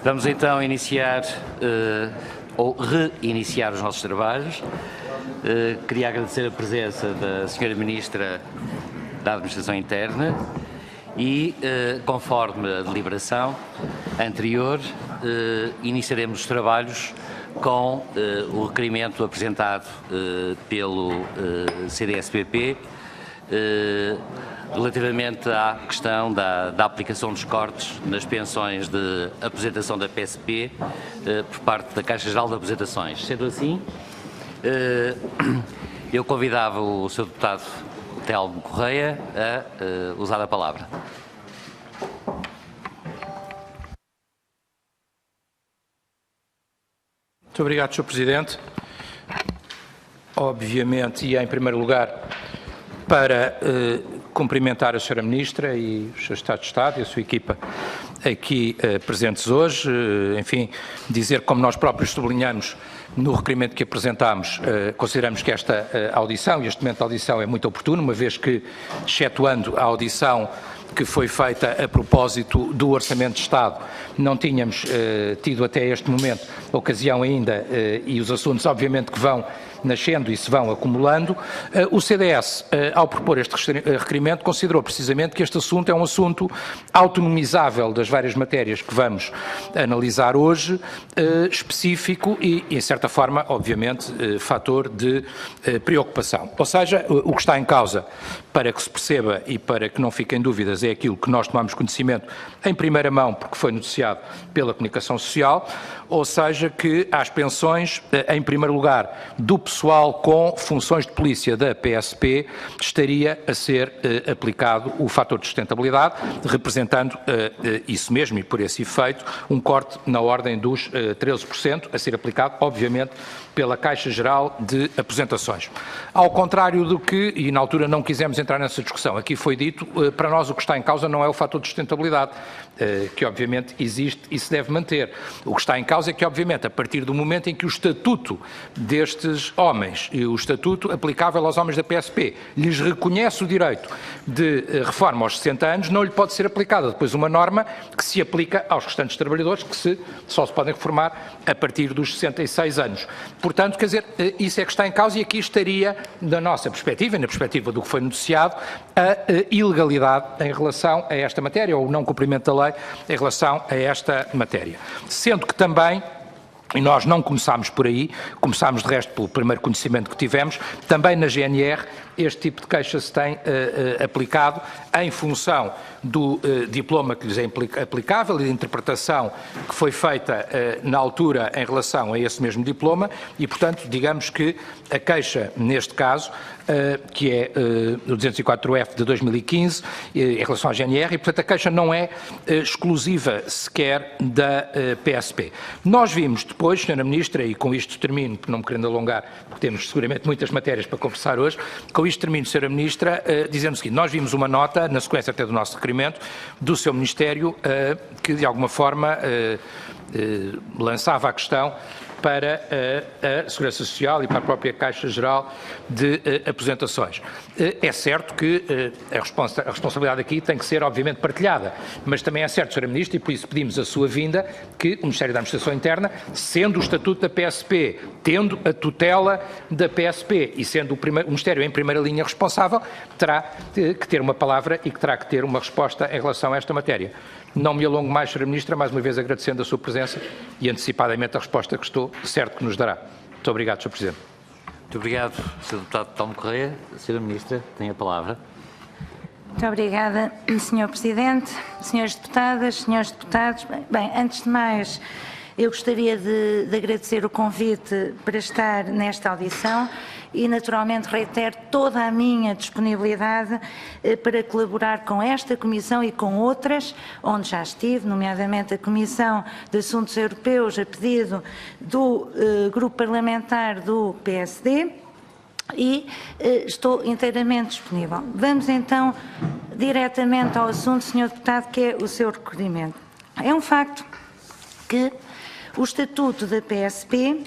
Vamos então iniciar ou reiniciar os nossos trabalhos. Queria agradecer a presença da Sra. Ministra da Administração Interna e, conforme a deliberação anterior, iniciaremos os trabalhos com o requerimento apresentado pelo CDS-PP relativamente à questão da aplicação dos cortes nas pensões de aposentação da PSP por parte da Caixa Geral de Aposentações. Sendo assim, eu convidava o Sr. Deputado Telmo Correia a usar a palavra. Muito obrigado, Sr. Presidente. Obviamente, e em primeiro lugar, para cumprimentar a Sra. Ministra e o Sr. Secretário de Estado e a sua equipa aqui presentes hoje, enfim, dizer como nós próprios sublinhamos no requerimento que apresentámos, consideramos que esta audição, e este momento de audição é muito oportuno, uma vez que, excetuando a audição que foi feita a propósito do Orçamento de Estado, não tínhamos tido até este momento ocasião ainda, e os assuntos obviamente que vão nascendo e se vão acumulando, o CDS, ao propor este requerimento, considerou precisamente que este assunto é um assunto autonomizável das várias matérias que vamos analisar hoje, específico e, em certa forma, obviamente, fator de preocupação. Ou seja, o que está em causa, para que se perceba e para que não fiquem dúvidas, é aquilo que nós tomamos conhecimento em primeira mão, porque foi noticiado pela comunicação social, ou seja, que às pensões, em primeiro lugar, do pessoal com funções de polícia da PSP, estaria a ser aplicado o fator de sustentabilidade, representando isso mesmo e por esse efeito, um corte na ordem dos 13%, a ser aplicado, obviamente, pela Caixa Geral de Aposentações. Ao contrário do que, e na altura não quisemos entrar nessa discussão, aqui foi dito, para nós o que está em causa não é o fator de sustentabilidade, que obviamente existe e se deve manter. O que está em causa é que, obviamente, a partir do momento em que o estatuto destes homens e o estatuto aplicável aos homens da PSP lhes reconhece o direito de reforma aos 60 anos, não lhe pode ser aplicada depois uma norma que se aplica aos restantes trabalhadores que só se podem reformar a partir dos 66 anos. Portanto, quer dizer, isso é que está em causa e aqui estaria, da nossa perspectiva e na perspectiva do que foi noticiado, a ilegalidade em relação a esta matéria, ou o não cumprimento da lei em relação a esta matéria. Sendo que também, e nós não começámos por aí, começámos de resto pelo primeiro conhecimento que tivemos, também na GNR este tipo de queixa se tem aplicado em função do diploma que lhes é aplicável e da interpretação que foi feita na altura em relação a esse mesmo diploma e, portanto, digamos que a queixa, neste caso, que é o 204F de 2015, em relação à GNR, e, portanto, a queixa não é exclusiva sequer da PSP. Nós vimos depois, Sra. Ministra, e com isto termino, não me querendo alongar, porque temos seguramente muitas matérias para conversar hoje, com isto termino, Sra. Ministra, dizendo o seguinte: nós vimos uma nota, na sequência até do nosso requerimento, do seu Ministério, que de alguma forma lançava a questão para a Segurança Social e para a própria Caixa Geral de Aposentações. É certo que a responsabilidade aqui tem que ser, obviamente, partilhada, mas também é certo, Sra. Ministra, e por isso pedimos a sua vinda, que o Ministério da Administração Interna, sendo o Estatuto da PSP, tendo a tutela da PSP e sendo o Ministério em primeira linha responsável, terá que ter uma palavra e que terá que ter uma resposta em relação a esta matéria. Não me alongo mais, Sra. Ministra, mais uma vez agradecendo a sua presença e antecipadamente a resposta que estou certo que nos dará. Muito obrigado, Sr. Presidente. Muito obrigado, Sr. Deputado Telmo Correia. Sra. Ministra, tem a palavra. Muito obrigada, Sr. Presidente, Sras. Deputadas, Srs. Deputados. Bem, antes de mais, eu gostaria de agradecer o convite para estar nesta audição e, naturalmente, reitero toda a minha disponibilidade para colaborar com esta Comissão e com outras, onde já estive, nomeadamente a Comissão de Assuntos Europeus, a pedido do Grupo Parlamentar do PSD, e estou inteiramente disponível. Vamos então diretamente ao assunto, Sr. Deputado, que é o seu requerimento. É um facto que o Estatuto da PSP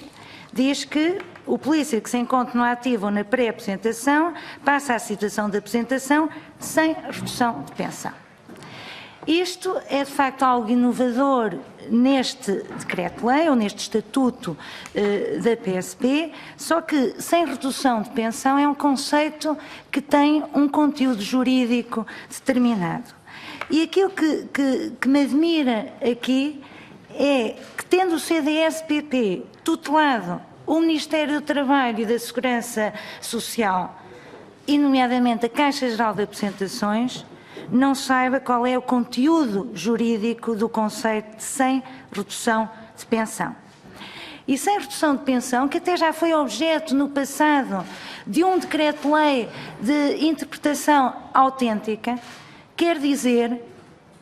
diz que o polícia que se encontra no ativo ou na pré-aposentação passa à situação de aposentação sem redução de pensão. Isto é, de facto, algo inovador neste decreto-lei ou neste estatuto da PSP, só que sem redução de pensão é um conceito que tem um conteúdo jurídico determinado. E aquilo que me admira aqui é que, tendo o CDS-PP tutelado o Ministério do Trabalho e da Segurança Social, e nomeadamente a Caixa Geral de Aposentações, não saiba qual é o conteúdo jurídico do conceito de sem redução de pensão. E sem redução de pensão, que até já foi objeto no passado de um decreto-lei de interpretação autêntica, quer dizer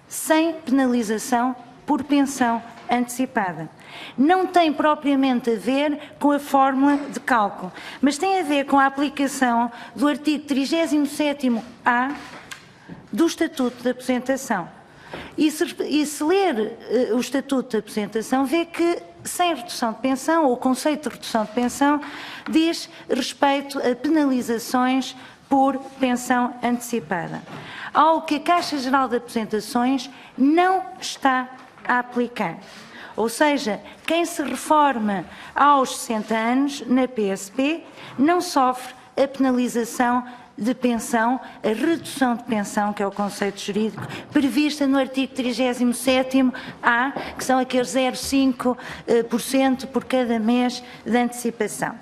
sem penalização por pensão antecipada. Não tem propriamente a ver com a fórmula de cálculo, mas tem a ver com a aplicação do artigo 37º-A do Estatuto de Aposentação. E se ler o Estatuto de Aposentação, vê que sem redução de pensão, ou o conceito de redução de pensão, diz respeito a penalizações por pensão antecipada. Algo que a Caixa Geral de Aposentações não está a aplicar. Ou seja, quem se reforma aos 60 anos na PSP não sofre a penalização de pensão, a redução de pensão, que é o conceito jurídico, prevista no artigo 37º-A, que são aqueles 0,5% por cada mês de antecipação.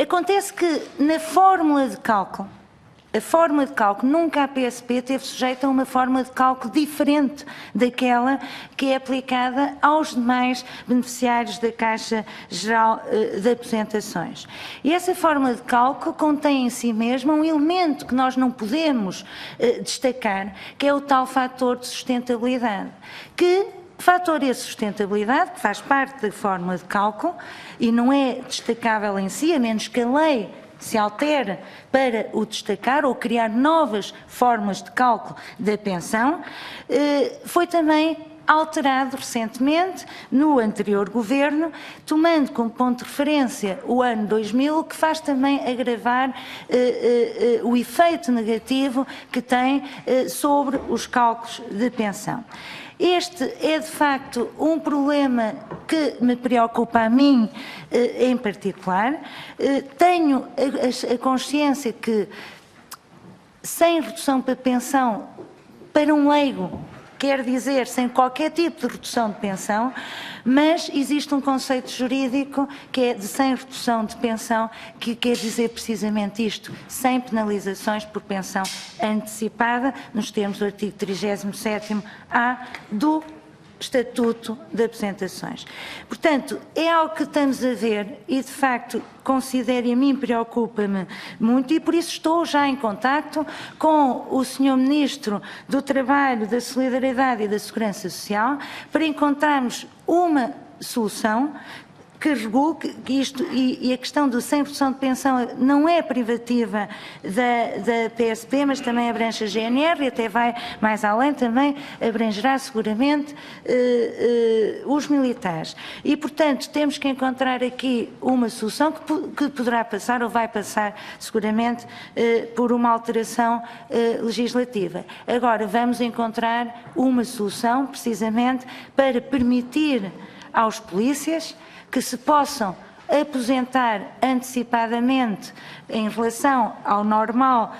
Acontece que na fórmula de cálculo, a fórmula de cálculo, nunca a PSP esteve sujeita a uma fórmula de cálculo diferente daquela que é aplicada aos demais beneficiários da Caixa Geral de Aposentações. E essa fórmula de cálculo contém em si mesma um elemento que nós não podemos destacar, que é o tal fator de sustentabilidade, que fator esse sustentabilidade, que faz parte da fórmula de cálculo e não é destacável em si, a menos que a lei se altere para o destacar ou criar novas formas de cálculo da pensão, foi também alterado recentemente no anterior governo, tomando como ponto de referência o ano 2000, que faz também agravar o efeito negativo que tem sobre os cálculos de pensão. Este é, de facto, um problema que me preocupa a mim em particular. Tenho a consciência que, sem redução para pensão, para um leigo, quer dizer sem qualquer tipo de redução de pensão, mas existe um conceito jurídico que é de sem redução de pensão, que quer dizer precisamente isto, sem penalizações por pensão antecipada, nos termos do artigo 37º-A do Estatuto de Aposentações. Portanto, é algo que estamos a ver e, de facto, considero e a mim preocupa-me muito e por isso estou já em contacto com o Sr. Ministro do Trabalho, da Solidariedade e da Segurança Social para encontrarmos uma solução que regule isto, e a questão do sem redução de pensão não é privativa da PSP, mas também abrange a GNR e até vai mais além, também abrangerá seguramente os militares. E, portanto, temos que encontrar aqui uma solução que poderá passar ou vai passar seguramente por uma alteração legislativa. Agora, vamos encontrar uma solução precisamente para permitir aos polícias que se possam aposentar antecipadamente em relação ao normal,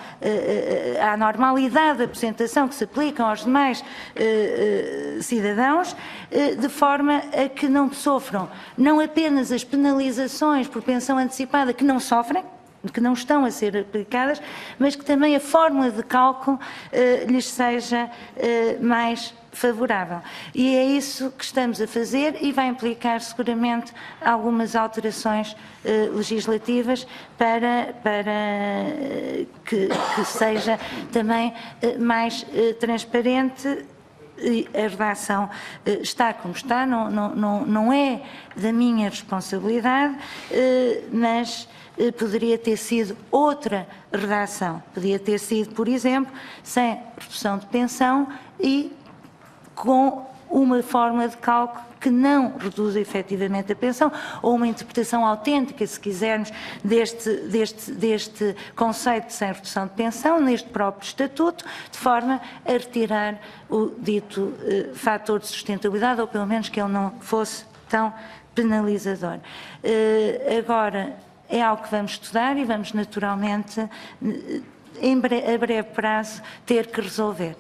à normalidade da aposentação que se aplica aos demais cidadãos, de forma a que não sofram não apenas as penalizações por pensão antecipada que não sofrem, que não estão a ser aplicadas, mas que também a fórmula de cálculo lhes seja mais favorável. E é isso que estamos a fazer e vai implicar seguramente algumas alterações legislativas para que seja também mais transparente. A redação está como está, não é da minha responsabilidade, mas poderia ter sido outra redação. Poderia ter sido, por exemplo, sem redução de pensão e com uma fórmula de cálculo que não reduza efetivamente a pensão, ou uma interpretação autêntica, se quisermos, deste conceito de sem redução de pensão, neste próprio Estatuto, de forma a retirar o dito fator de sustentabilidade, ou pelo menos que ele não fosse tão penalizador. Agora, é algo que vamos estudar e vamos naturalmente, a breve prazo, ter que resolver.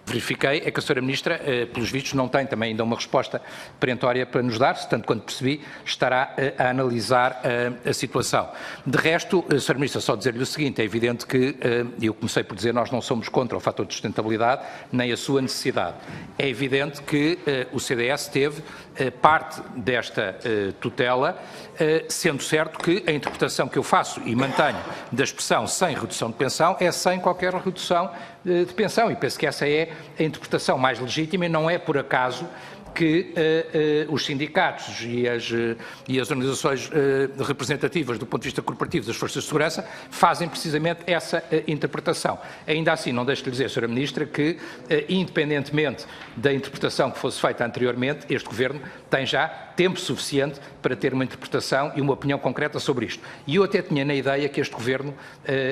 Verifiquei, é que a Sra. Ministra, pelos vistos, não tem também ainda uma resposta perentória para nos dar, tanto quanto percebi, estará a analisar a situação. De resto, Sra. Ministra, só dizer-lhe o seguinte, é evidente que, eu comecei por dizer, nós não somos contra o fator de sustentabilidade, nem a sua necessidade. É evidente que o CDS teve parte desta tutela, sendo certo que a interpretação que eu faço e mantenho da expressão sem redução de pensão é sem qualquer redução de pensão, e penso que essa é a interpretação mais legítima e não é por acaso que os sindicatos e as organizações representativas do ponto de vista corporativo das Forças de Segurança fazem precisamente essa interpretação. Ainda assim, não deixo de lhe dizer, Sra. Ministra, que independentemente da interpretação que fosse feita anteriormente, este Governo tem já tempo suficiente para ter uma interpretação e uma opinião concreta sobre isto. E eu até tinha na ideia que este Governo,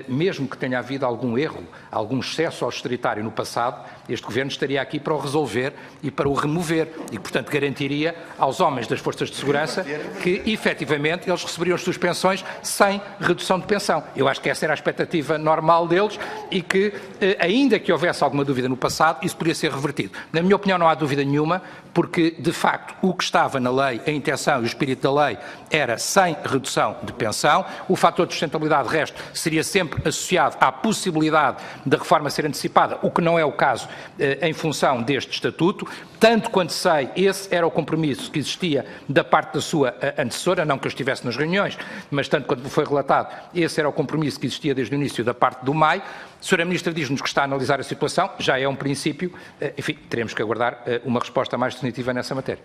mesmo que tenha havido algum erro, algum excesso austeritário no passado, este Governo estaria aqui para o resolver e para o remover e, portanto, garantiria aos homens das Forças de Segurança que, efetivamente, eles receberiam as suas pensões sem redução de pensão. Eu acho que essa era a expectativa normal deles e que, ainda que houvesse alguma dúvida no passado, isso poderia ser revertido. Na minha opinião, não há dúvida nenhuma, porque, de facto, o que estava na lei, a intenção e o espírito da lei era sem redução de pensão. O fator de sustentabilidade, de resto, seria sempre associado à possibilidade da reforma ser antecipada, o que não é o caso em função deste Estatuto. Tanto quanto sei, esse era o compromisso que existia da parte da sua antecessora, não que eu estivesse nas reuniões, mas tanto quanto foi relatado, esse era o compromisso que existia desde o início da parte do MAI. A Sra. Ministra diz-nos que está a analisar a situação, já é um princípio, enfim, teremos que aguardar uma resposta mais definitiva nessa matéria.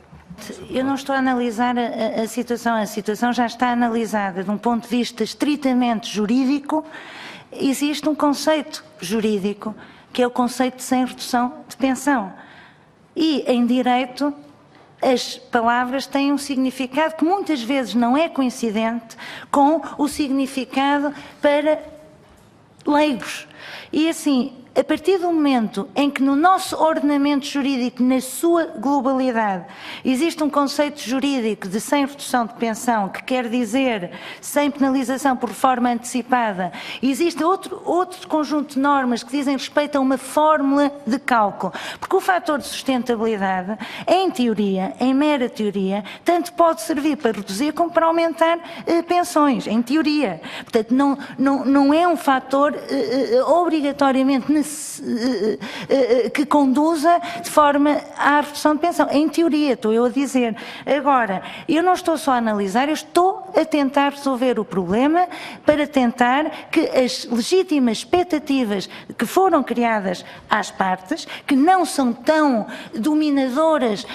Eu não estou a analisar a situação já está analisada de um ponto de vista estritamente jurídico. Existe um conceito jurídico, que é o conceito de sem redução de pensão. E, em direito, as palavras têm um significado que muitas vezes não é coincidente com o significado para leigos. E, assim, a partir do momento em que no nosso ordenamento jurídico, na sua globalidade, existe um conceito jurídico de sem redução de pensão, que quer dizer sem penalização por reforma antecipada, existe outro conjunto de normas que dizem respeito a uma fórmula de cálculo, porque o fator de sustentabilidade, em teoria, em mera teoria, tanto pode servir para reduzir como para aumentar pensões, em teoria. Portanto, não é um fator obrigatoriamente que conduza de forma à redução de pensão. Em teoria, estou eu a dizer. Agora, eu não estou só a analisar, eu estou a tentar resolver o problema para tentar que as legítimas expectativas que foram criadas às partes, que não são tão dominadoras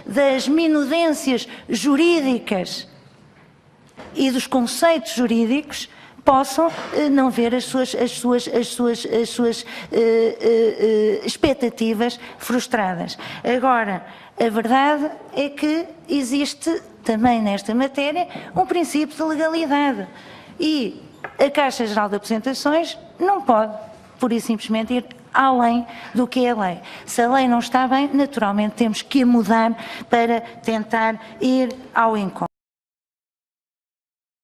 das minudências jurídicas e dos conceitos jurídicos, possam não ver as suas expectativas frustradas. Agora, a verdade é que existe também nesta matéria um princípio de legalidade e a Caixa Geral de Aposentações não pode, pura e simplesmente, ir além do que é a lei. Se a lei não está bem, naturalmente temos que a mudar para tentar ir ao encontro.